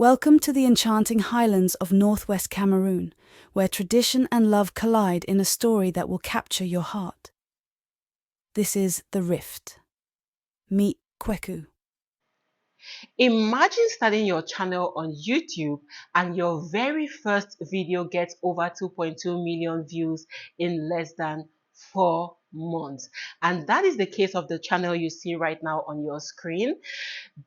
Welcome to the enchanting highlands of northwest Cameroon, where tradition and love collide in a story that will capture your heart. This is The Rift. Meet Kweku. Imagine starting your channel on YouTube and your very first video gets over 2.2 million views in less than 4 months. And that is the case of the channel you see right now on your screen.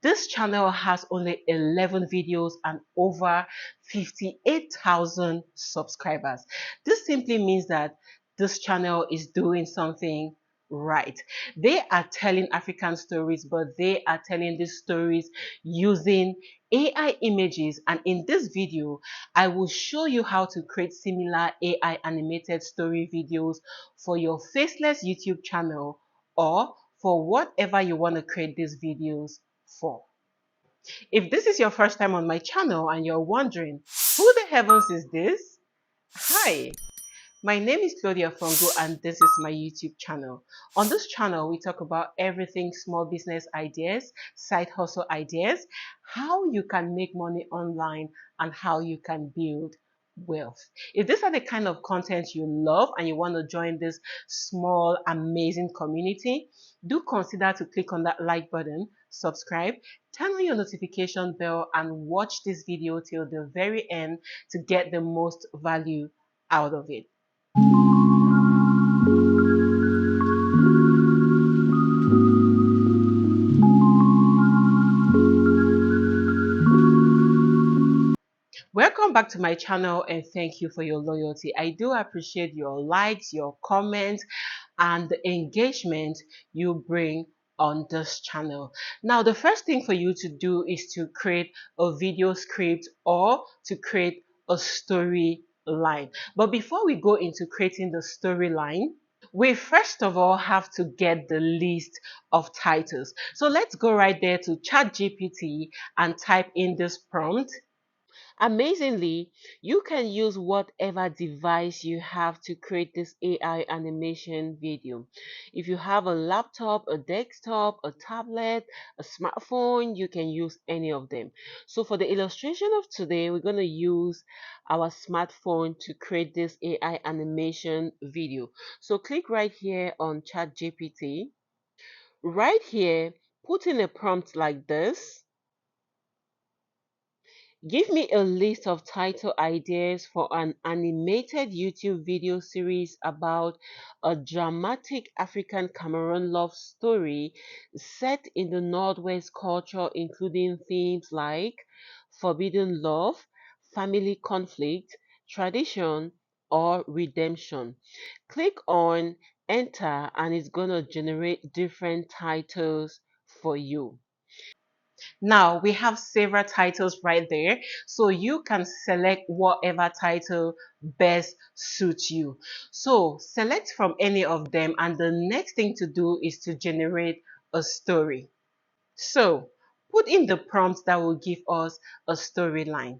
This channel has only 11 videos and over 58,000 subscribers. This simply means that this channel is doing something right. They are telling African stories, but they are telling these stories using AI images. And in this video, I will show you how to create similar AI animated story videos for your Faceless YouTube channel or for whatever you want to create these videos for. If this is your first time on my channel and you're wondering, who the heavens is this? Hi, my name is Claudia Fonguh and this is my YouTube channel. On this channel, we talk about everything small business ideas, side hustle ideas, how you can make money online and how you can build wealth. If these are the kind of content you love and you want to join this small, amazing community, do consider to click on that like button, subscribe, turn on your notification bell and watch this video till the very end to get the most value out of it. Welcome back to my channel and thank you for your loyalty. I do appreciate your likes, your comments, and the engagement you bring on this channel. Now, the first thing for you to do is to create a video script or to create a storyline. But before we go into creating the storyline, we first of all have to get the list of titles. So let's go right there to ChatGPT and type in this prompt. Amazingly, you can use whatever device you have to create this AI animation video. If you have a laptop, a desktop, a tablet, a smartphone, you can use any of them. So for the illustration of today, we're going to use our smartphone to create this AI animation video. So click right here on ChatGPT. Right here, put in a prompt like this. Give me a list of title ideas for an animated YouTube video series about a dramatic African Cameroon love story set in the Northwest culture, including themes like forbidden love, family conflict, tradition, or redemption. Click on enter and it's going to generate different titles for you. Now we have several titles right there, so you can select whatever title best suits you. So select from any of them and the next thing to do is to generate a story. So put in the prompts that will give us a storyline.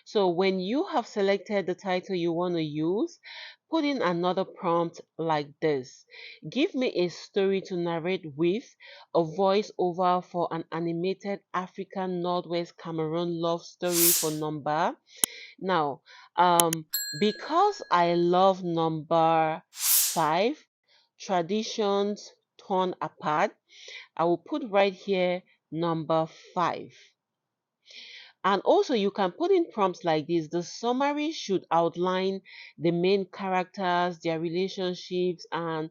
So when you have selected the title you want to use, put in another prompt like this. Give me a story to narrate with, a voiceover for an animated African Northwest Cameroon love story for number. Now, because I love number 5, traditions torn apart, I will put right here number 5. And also you can put in prompts like this. The summary should outline the main characters, their relationships, and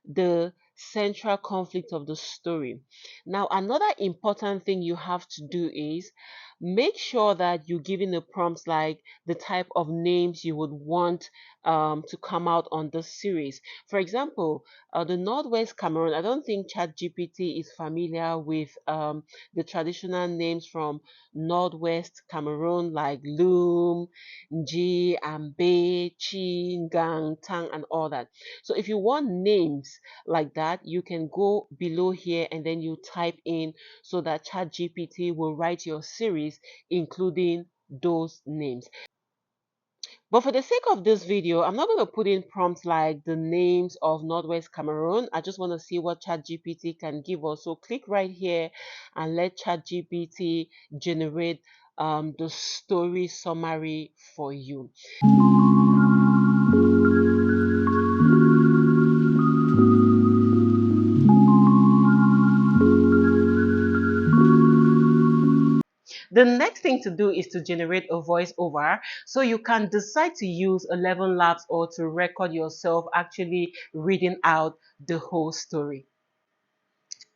the central conflict of the story. Now, another important thing you have to do is make sure that you're giving the prompts like the type of names you would want to come out on the series. For example, the Northwest Cameroon, I don't think ChatGPT is familiar with the traditional names from Northwest Cameroon like Loom, Nji, Ambe, Chi, Ngang, Tang, and all that. So if you want names like that, you can go below here and then you type in so that ChatGPT will write your series including those names. But for the sake of this video, I'm not going to put in prompts like the names of Northwest Cameroon. I just want to see what ChatGPT can give us. So click right here and let ChatGPT generate the story summary for you. The next thing to do is to generate a voiceover. So you can decide to use 11 laps or to record yourself actually reading out the whole story.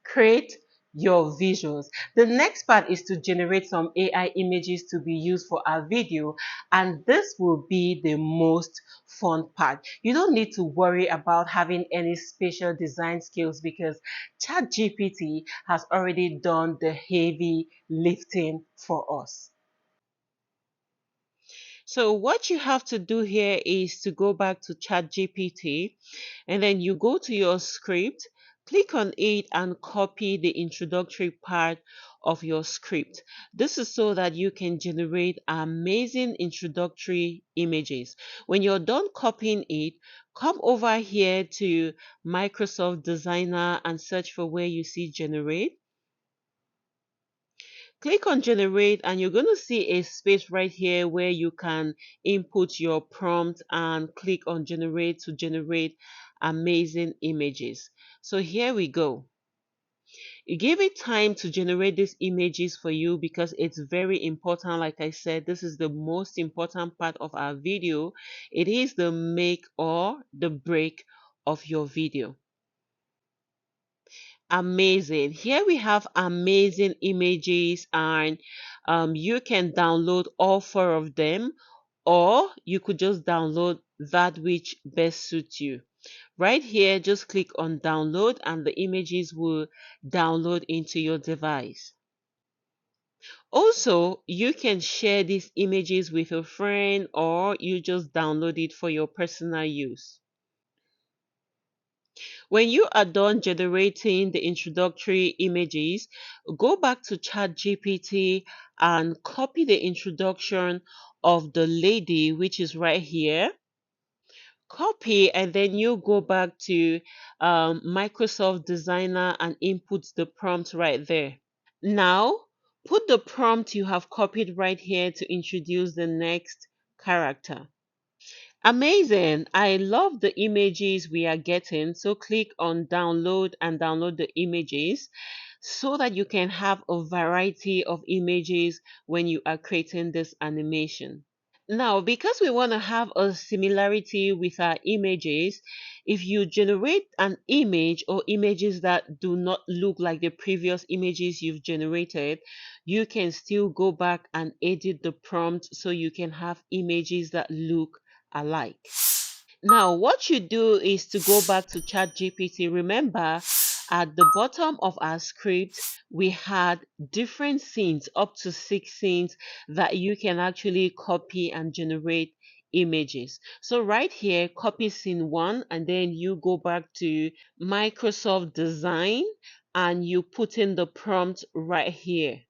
Create your visuals. The next part is to generate some AI images to be used for our video, and this will be the most fun part. You don't need to worry about having any special design skills because ChatGPT has already done the heavy lifting for us. So what you have to do here is to go back to ChatGPT, and then you go to your script, click on it and copy the introductory part of your script. This is so that you can generate amazing introductory images. When you're done copying it, come over here to Microsoft Designer and search for where you see generate. Click on generate and you're going to see a space right here where you can input your prompt and click on generate to generate amazing images. So here we go. You give it time to generate these images for you because it's very important. Like I said, this is the most important part of our video. It is the make or the break of your video. Amazing. Here we have amazing images, and you can download all four of them, or you could just download that which best suits you. Right here, just click on download and the images will download into your device. Also, you can share these images with a friend or you just download it for your personal use. When you are done generating the introductory images, go back to ChatGPT and copy the introduction of the lady, which is right here. Copy and then you go back to Microsoft Designer and input the prompt right there. Now, put the prompt you have copied right here to introduce the next character. Amazing. I love the images we are getting. So click on download and download the images so that you can have a variety of images when you are creating this animation. Now, because we want to have a similarity with our images, if you generate an image or images that do not look like the previous images you've generated, you can still go back and edit the prompt so you can have images that look alike. Now, what you do is to go back to ChatGPT. Remember, at the bottom of our script, we had different scenes, up to 6 scenes that you can actually copy and generate images. So right here, copy scene 1 and then you go back to Microsoft Design and you put in the prompt right here.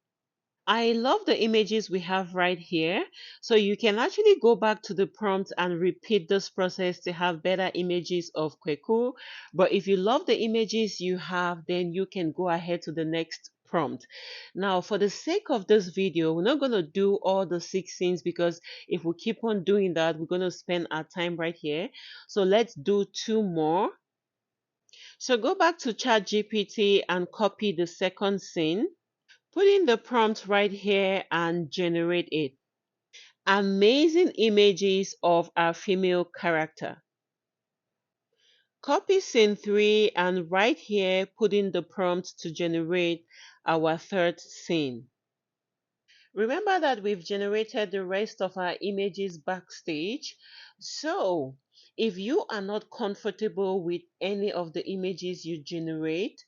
I love the images we have right here. So you can actually go back to the prompt and repeat this process to have better images of 𝐄𝐒. But if you love the images you have, then you can go ahead to the next prompt. Now, for the sake of this video, we're not going to do all the 6 scenes because if we keep on doing that, we're going to spend our time right here. So let's do 2 more. So go back to ChatGPT and copy the second scene. Put in the prompt right here and generate it. Amazing images of our female character. Copy scene 3 and right here put in the prompt to generate our third scene. Remember that we've generated the rest of our images backstage. So if you are not comfortable with any of the images you generate,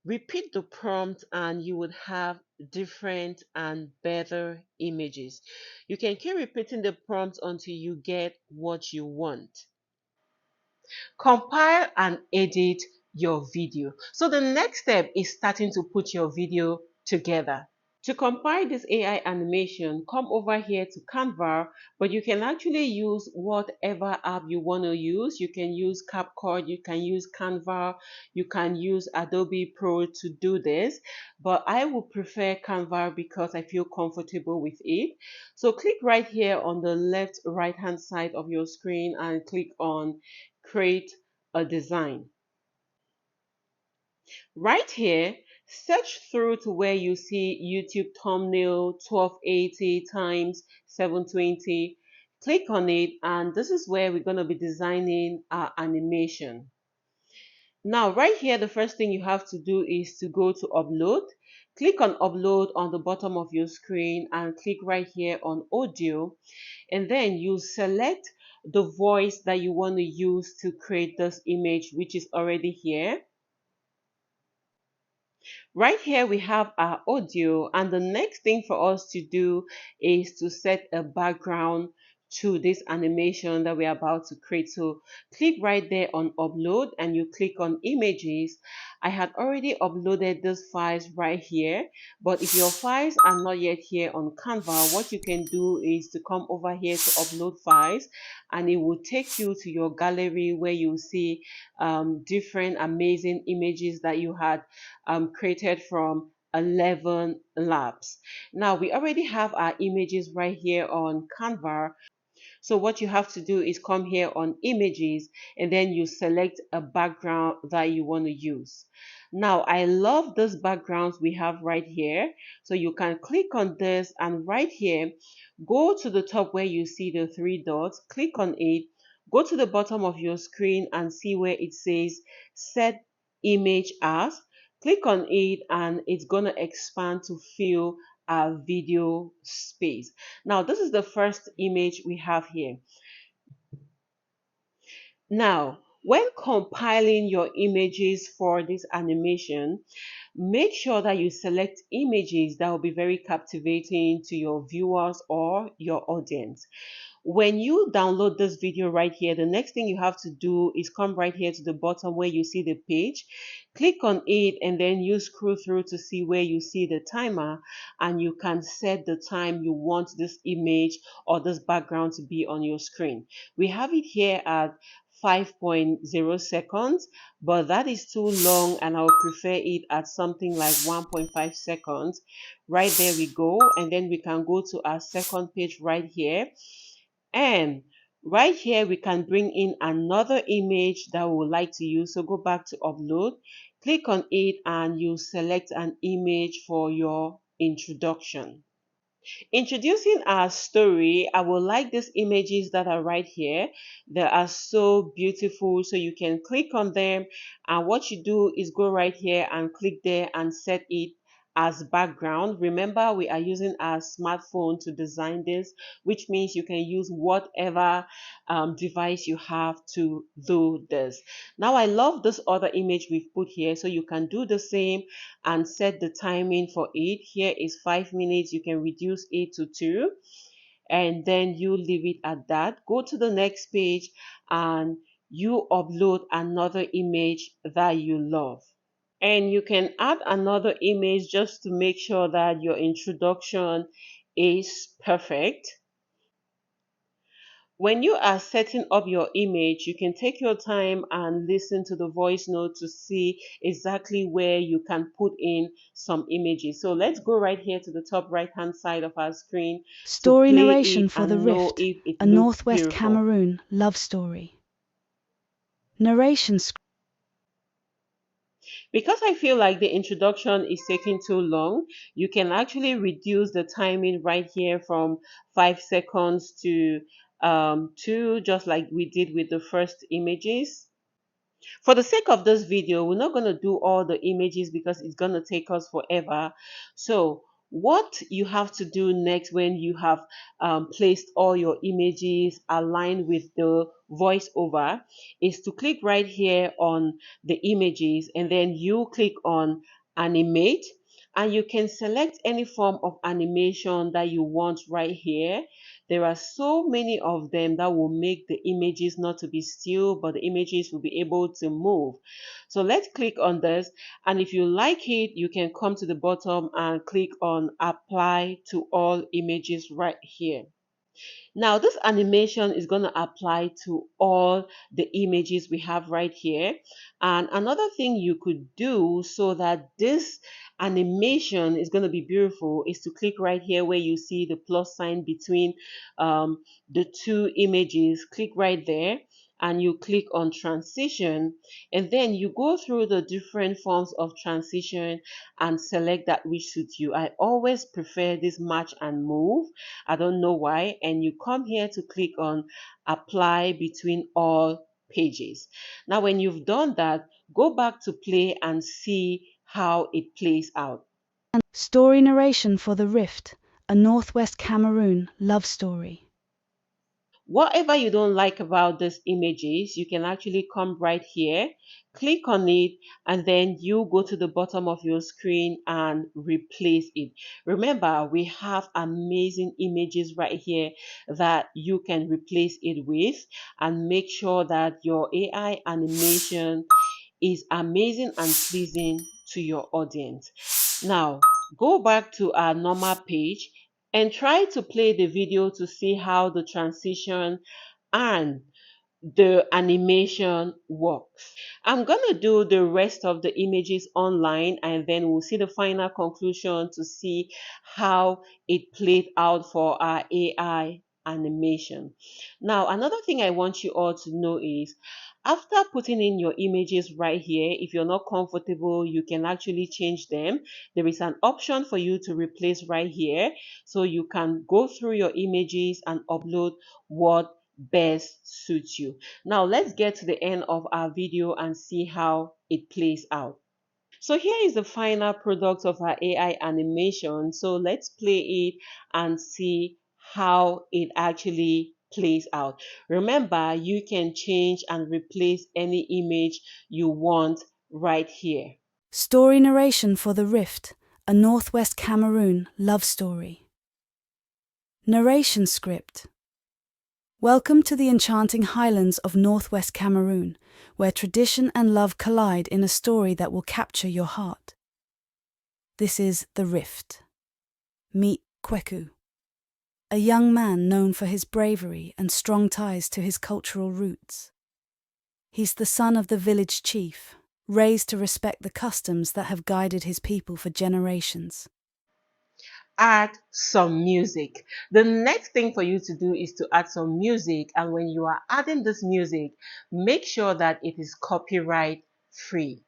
repeat the prompt and you would have different and better images. You can keep repeating the prompt until you get what you want. Compile and edit your video. So the next step is starting to put your video together. To compile this AI animation, come over here to Canva, but you can actually use whatever app you want to use. You can use CapCut, you can use Canva, you can use Adobe Pro to do this, but I would prefer Canva because I feel comfortable with it. So click right here on the left right hand side of your screen and click on Create a Design. Right here, search through to where you see YouTube thumbnail 1280 times 720. Click on it, and this is where we're going to be designing our animation. Now, right here, the first thing you have to do is to go to upload. Click on upload on the bottom of your screen and click right here on audio. And then you select the voice that you want to use to create this image, which is already here. Right here we have our audio, and the next thing for us to do is to set a background to this animation that we're about to create. So click right there on upload and you click on images. I had already uploaded these files right here, but if your files are not yet here on Canva, what you can do is to come over here to upload files, and it will take you to your gallery where you see different amazing images that you had created from 11 labs. Now we already have our images right here on Canva. So what you have to do is come here on images and then you select a background that you want to use. Now I love this backgrounds we have right here. So you can click on this and right here, go to the top where you see the three dots, click on it, go to the bottom of your screen and see where it says set image as. Click on it and it's going to expand to fill our video space. Now, this is the first image we have here. Now, when compiling your images for this animation, make sure that you select images that will be very captivating to your viewers or your audience. When you download this video right here, the next thing you have to do is come right here to the bottom where you see the page, click on it, and then you scroll through to see where you see the timer, and you can set the time you want this image or this background to be on your screen. We have it here at 5.0 seconds, but that is too long and I'll prefer it at something like 1.5 seconds. Right there we go, and then we can go to our second page right here. And right here, we can bring in another image that we would like to use. So go back to upload, click on it, and you select an image for your introduction. Introducing our story, I will like these images that are right here. They are so beautiful. So you can click on them. And what you do is go right here and click there and set it as background. Remember, we are using our smartphone to design this, which means you can use whatever device you have to do this. Now, I love this other image we've put here, so you can do the same and set the timing for it. Here is 5 minutes. You can reduce it to 2, and then you leave it at that. Go to the next page and you upload another image that you love. And you can add another image just to make sure that your introduction is perfect. When you are setting up your image, you can take your time and listen to the voice note to see exactly where you can put in some images. So let's go right here to the top right hand side of our screen to Story play narration it for The and know Rift, if it a looks Northwest beautiful. Cameroon love story. Narration Because I feel like the introduction is taking too long, you can actually reduce the timing right here from 5 seconds to 2, just like we did with the first images. For the sake of this video, we're not going to do all the images because it's going to take us forever. So what you have to do next when you have placed all your images aligned with the voiceover is to click right here on the images and then you click on animate. and you can select any form of animation that you want right here. There are so many of them that will make the images not to be still, but the images will be able to move. So let's click on this, and if you like it, you can come to the bottom and click on apply to all images right here. Now, this animation is going to apply to all the images we have right here. And another thing you could do so that this animation is going to be beautiful is to click right here where you see the plus sign between the two images. Click right there and you click on transition, and then you go through the different forms of transition and select that which suits you. I always prefer this match and move. I don't know why. And you come here to click on apply between all pages. Now, when you've done that, go back to play and see how it plays out. Story narration for The Rift, a Northwest Cameroon love story. Whatever you don't like about these images, you can actually come right here, click on it, and then you go to the bottom of your screen and replace it. Remember, we have amazing images right here that you can replace it with, and make sure that your AI animation is amazing and pleasing to your audience. Now, go back to our normal page and try to play the video to see how the transition and the animation works. I'm gonna do the rest of the images online, and then we'll see the final conclusion to see how it played out for our AI animation. Now, another thing I want you all to know is after putting in your images right here, if you're not comfortable, you can actually change them. There is an option for you to replace right here, so you can go through your images and upload what best suits you. Now let's get to the end of our video and see how it plays out. So here is the final product of our AI animation. So let's play it and see how it actually plays out. Remember, you can change and replace any image you want right here. Story narration for The Rift, a Northwest Cameroon love story. Narration script. Welcome to the enchanting highlands of Northwest Cameroon, where tradition and love collide in a story that will capture your heart. This is The Rift. Meet 𝐸𝐿, a young man known for his bravery and strong ties to his cultural roots. He's the son of the village chief, raised to respect the customs that have guided his people for generations. Add some music. The next thing for you to do is to add some music, and when you are adding this music, make sure that it is copyright free.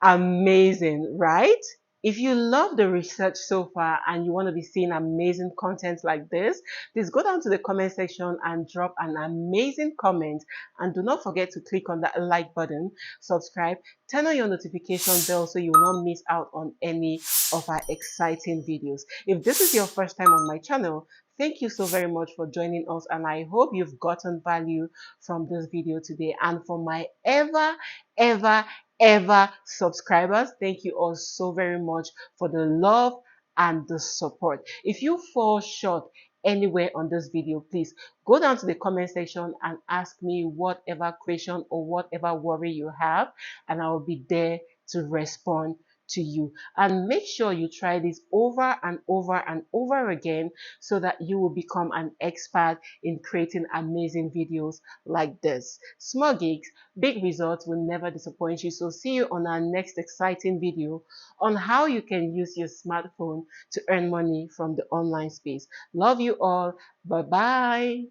Amazing, right? If you love the research so far and you want to be seeing amazing content like this, please go down to the comment section and drop an amazing comment. And do not forget to click on that like button, subscribe, turn on your notification bell so you will not miss out on any of our exciting videos. If this is your first time on my channel, thank you so very much for joining us, and I hope you've gotten value from this video today. And for my ever subscribers, thank you all so very much for the love and the support. If you fall short anywhere on this video, please go down to the comment section and ask me whatever question or whatever worry you have, and I will be there to respond to you. And make sure you try this over and over and over again so that you will become an expert in creating amazing videos like this. Small gigs, big results will never disappoint you. So see you on our next exciting video on how you can use your smartphone to earn money from the online space. Love you all. Bye bye.